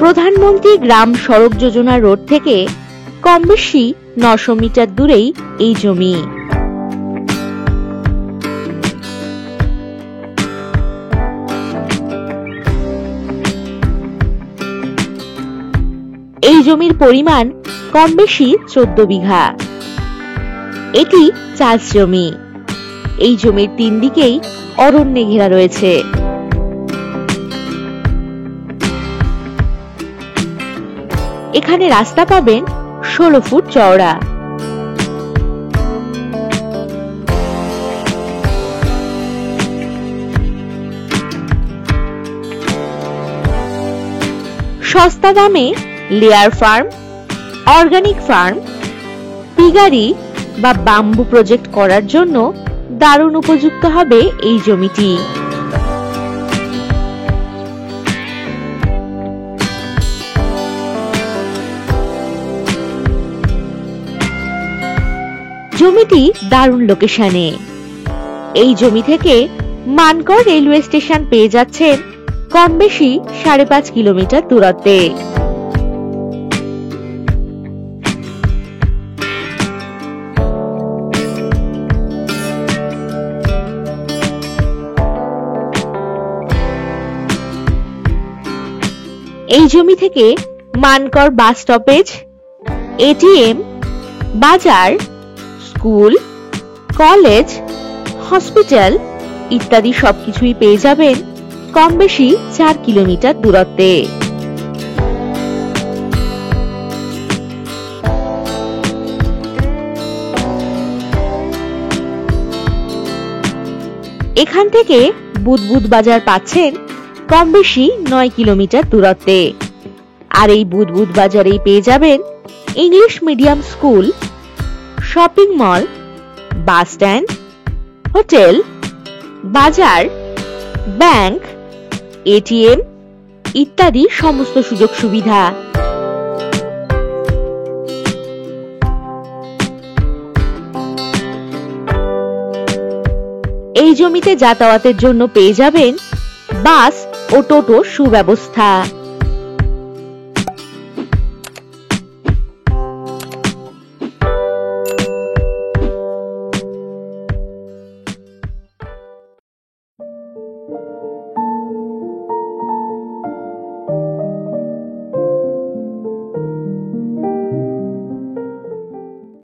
প্রধানমন্ত্রী গ্রাম সড়ক যোজনা রোড থেকে কম বেশি 900 মিটার দূরেই এই জমি। এই জমির পরিমাণ কম বেশি 14 বিঘা। এটি চাষ জমি। এই জমির 3 দিকেই অরণ্যে ঘেরা রয়েছে। এখানে রাস্তা পাবেন 16 ফুট চওড়া। সস্তা দামে layer farm, organic farm, piggery বা বাম্বু প্রজেক্ট করার জন্য দারুণ উপযুক্ত হবে এই জমিটি। জমিটি দারুণ লোকেশনে। এই জমি থেকে মানকর রেলওয়ে স্টেশন পেয়ে যাচ্ছেন কম বেশি 5.5 কিলোমিটার দূরত্বে। এই জমি থেকে মানকর বাস স্টপেজ, এটিএম, বাজার, স্কুল, কলেজ, হসপিটাল ইত্যাদি সবকিছুই পেয়ে যাবেন কম বেশি 4 কিলোমিটার দূরত্বে। এখান থেকে বুদবুদ বাজার পাচ্ছেন কম বেশি 9 কিলোমিটার দূরত্বে। আর এই বুদবুদ বাজারেই পেয়ে যাবেন English medium school, shopping mall, bus stand, hotel, বাজার, ব্যাংক, এটিএম ইত্যাদি সমস্ত সুযোগ সুবিধা। এই জমিতে যাতায়াতের জন্য পেয়ে যাবেন বাস ও টোটো সুব্যবস্থা।